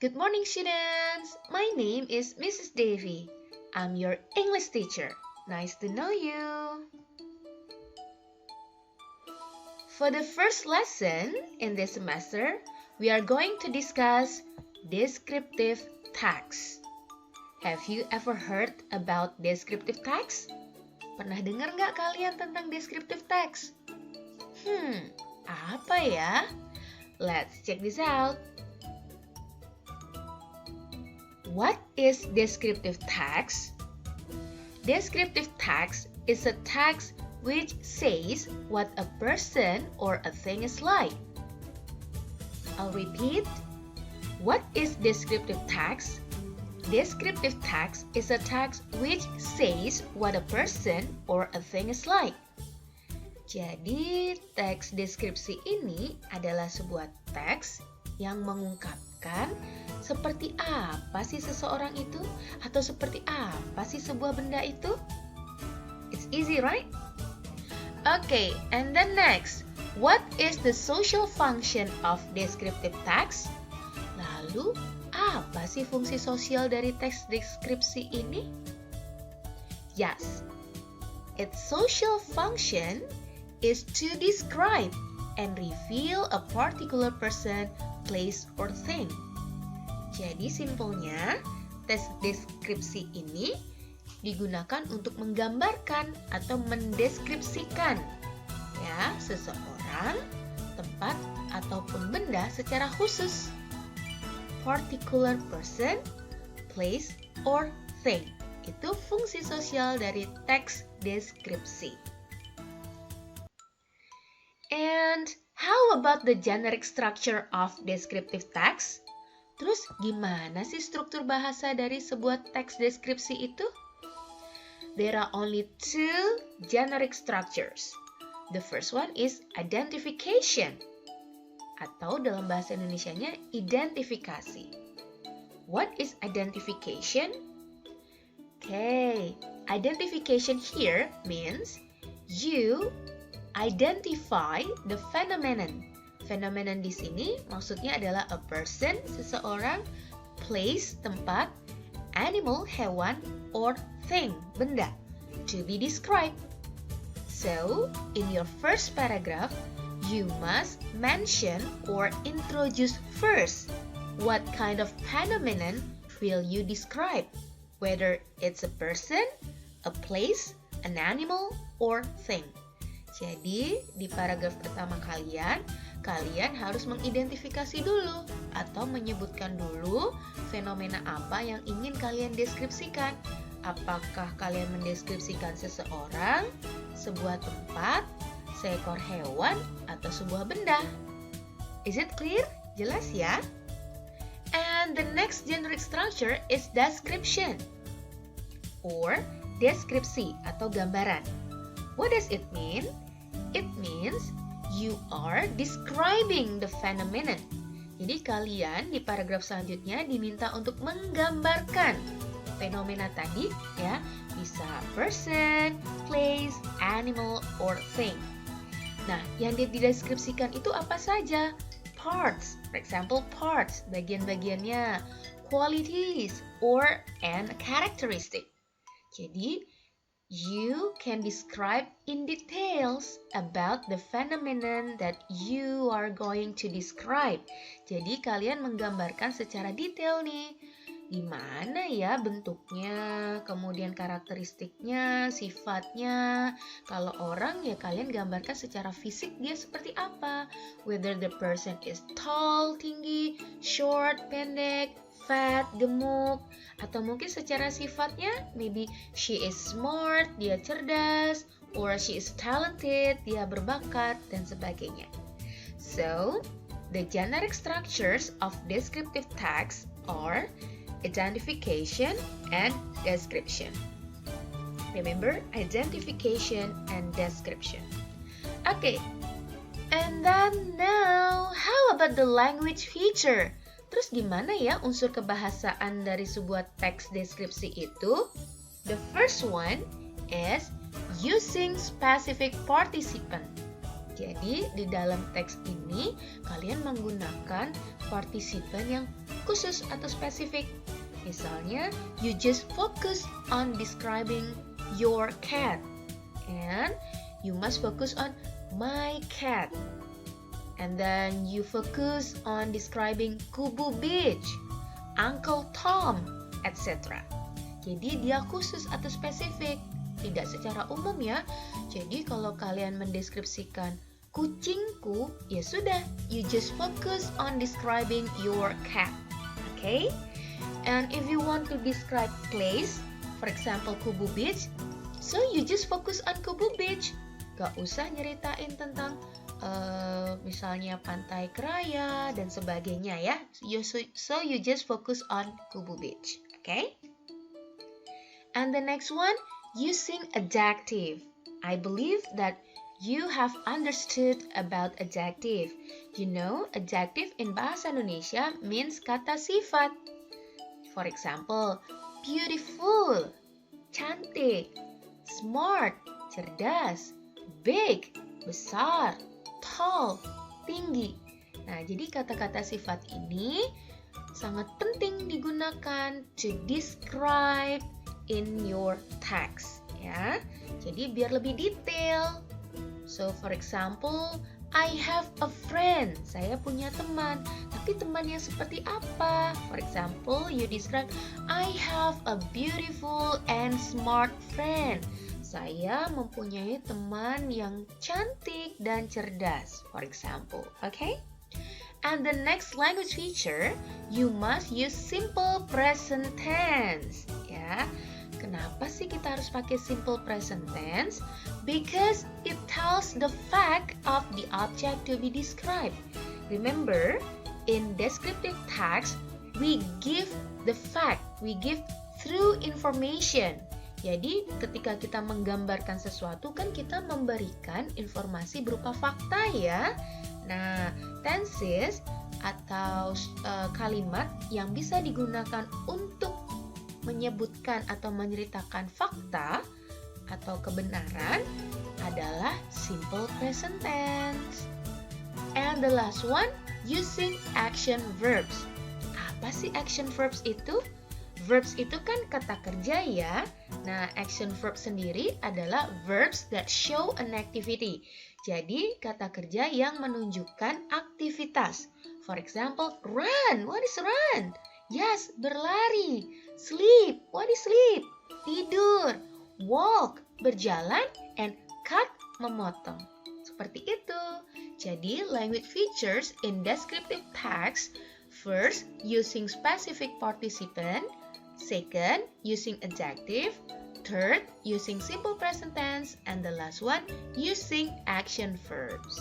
Good morning, students. My name is Mrs. Devi. I'm your English teacher. Nice to know you. For the first lesson in this semester, we are going to discuss descriptive text. Have you ever heard about descriptive text? Pernah dengar nggak kalian tentang descriptive text? Apa ya? Let's check this out. What is descriptive text? Descriptive text is a text which says what a person or a thing is like. I'll repeat. What is descriptive text? Descriptive text is a text which says what a person or a thing is like. Jadi, teks deskripsi ini adalah sebuah teks yang mengungkapkan seperti apa sih seseorang itu atau seperti apa sih sebuah benda itu. It's easy, right? Okay, and then next, what is the social function of descriptive text? Lalu, apa sih fungsi sosial dari teks deskripsi ini? Yes, its social function is to describe and reveal a particular person, place, or thing. Jadi simpelnya, teks deskripsi ini digunakan untuk menggambarkan atau mendeskripsikan ya seseorang, tempat, ataupun benda secara khusus. Particular person, place, or thing. Itu fungsi sosial dari teks deskripsi. And how about the generic structure of descriptive text? Terus gimana sih struktur bahasa dari sebuah teks deskripsi itu? There are only two generic structures. The first one is identification, atau dalam bahasa Indonesianya identifikasi. What is identification? Okay, identification here means you identify the phenomenon. Phenomenon di sini maksudnya adalah a person, seseorang, place, tempat, animal, hewan, or thing, benda, to be described. So, in your first paragraph, you must mention or introduce first what kind of phenomenon will you describe, whether it's a person, a place, an animal, or thing. Jadi, di paragraf pertama kalian harus mengidentifikasi dulu atau menyebutkan dulu fenomena apa yang ingin kalian deskripsikan. Apakah kalian mendeskripsikan seseorang, sebuah tempat, seekor hewan, atau sebuah benda? Is it clear? Jelas ya? And the next generic structure is description or deskripsi atau gambaran. What does it mean? It means you are describing the phenomenon. Jadi kalian di paragraf selanjutnya diminta untuk menggambarkan fenomena tadi ya, bisa person, place, animal, or thing. Nah, yang dideskripsikan itu apa saja? Parts, for example parts, bagian-bagiannya, qualities, or and characteristic. Jadi, you can describe in details about the phenomenon that you are going to describe. Jadi kalian menggambarkan secara detail nih, gimana ya bentuknya, kemudian karakteristiknya, sifatnya. Kalau orang ya kalian gambarkan secara fisik dia seperti apa. Whether the person is tall, tinggi, short, pendek, fat, gemuk, atau mungkin secara sifatnya, maybe she is smart, dia cerdas, or she is talented, dia berbakat, dan sebagainya. So, the generic structures of descriptive text are identification and description. Remember, identification and description. Okay, and then now, how about the language feature? Terus gimana ya unsur kebahasaan dari sebuah teks deskripsi itu? The first one is using specific participant. Jadi di dalam teks ini kalian menggunakan partisipan yang khusus atau spesifik. Misalnya, you just focus on describing your cat. And you must focus on my cat. And then you focus on describing Kubu Beach, Uncle Tom, etc. Jadi dia khusus atau spesifik, tidak secara umum ya. Jadi kalau kalian mendeskripsikan kucingku, ya sudah, you just focus on describing your cat. Okay? And if you want to describe place, for example Kubu Beach, so you just focus on Kubu Beach. Gak usah nyeritain tentang misalnya Pantai Keraya dan sebagainya ya. So you just focus on Kubu Beach. Okay? And the next one, using adjective. I believe that you have understood about adjective. You know, adjective in bahasa Indonesia means kata sifat. For example, beautiful, cantik, smart, cerdas, big, besar, tall, tinggi. Nah, jadi kata-kata sifat ini sangat penting digunakan to describe in your text, ya. Jadi biar lebih detail. So, for example, I have a friend. Saya punya teman. Tapi teman yang seperti apa? For example, you describe, I have a beautiful and smart friend. Saya mempunyai teman yang cantik dan cerdas. For example, okay? And the next language feature, you must use simple present tense. Ya. Kenapa sih kita harus pakai simple present tense? Because it tells the fact of the object to be described. Remember, in descriptive text, we give the fact, we give through information. Jadi, ketika kita menggambarkan sesuatu, kan kita memberikan informasi berupa fakta ya. Nah, tenses atau kalimat yang bisa digunakan untuk menyebutkan atau menceritakan fakta atau kebenaran adalah simple present tense. And the last one, using action verbs. Apa sih action verbs itu? Verbs itu kan kata kerja ya. Nah, action verb sendiri adalah verbs that show an activity. Jadi, kata kerja yang menunjukkan aktivitas. For example, run. What is run? Yes, berlari. Sleep. What is sleep? Tidur. Walk. Berjalan. And cut. Memotong. Seperti itu. Jadi, language features in descriptive text. First, using specific participant. Second, using adjective. Third, using simple present tense. And the last one, using action verbs.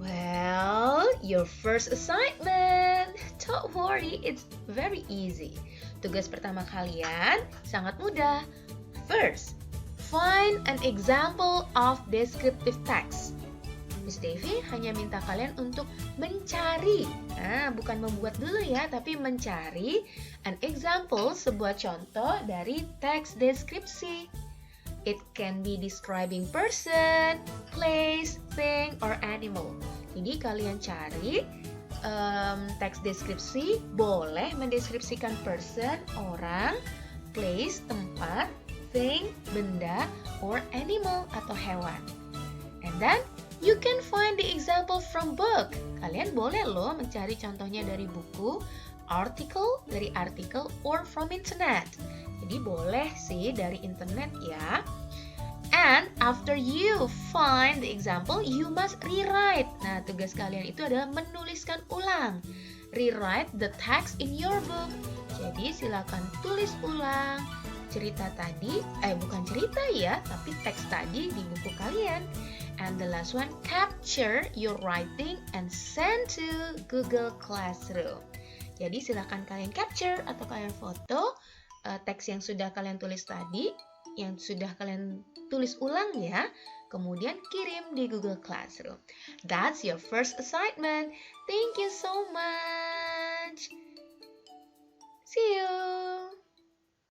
Well, your first assignment. Don't worry, it's very easy. Tugas pertama kalian sangat mudah. First, find an example of descriptive text. Miss Devi hanya minta kalian untuk mencari, bukan membuat dulu ya, tapi mencari an example, sebuah contoh dari teks deskripsi. It can be describing person, place, thing, or animal. Jadi kalian cari teks deskripsi, boleh mendeskripsikan person, orang, place, tempat, thing, benda, or animal atau hewan. And then you can find the example from book. Kalian boleh loh mencari contohnya dari buku, article, dari artikel, or from internet. Jadi boleh sih dari internet ya. And after you find the example, you must rewrite. Nah, tugas kalian itu adalah menuliskan ulang. Rewrite the text in your book. Jadi silakan tulis ulang cerita tadi, bukan cerita ya, tapi teks tadi di buku kalian. And the last one, capture your writing and send to Google Classroom. Jadi silakan kalian capture atau kalian foto teks yang sudah kalian tulis tadi, yang sudah kalian tulis ulang ya, kemudian kirim di Google Classroom. That's your first assignment. Thank you so much. See you.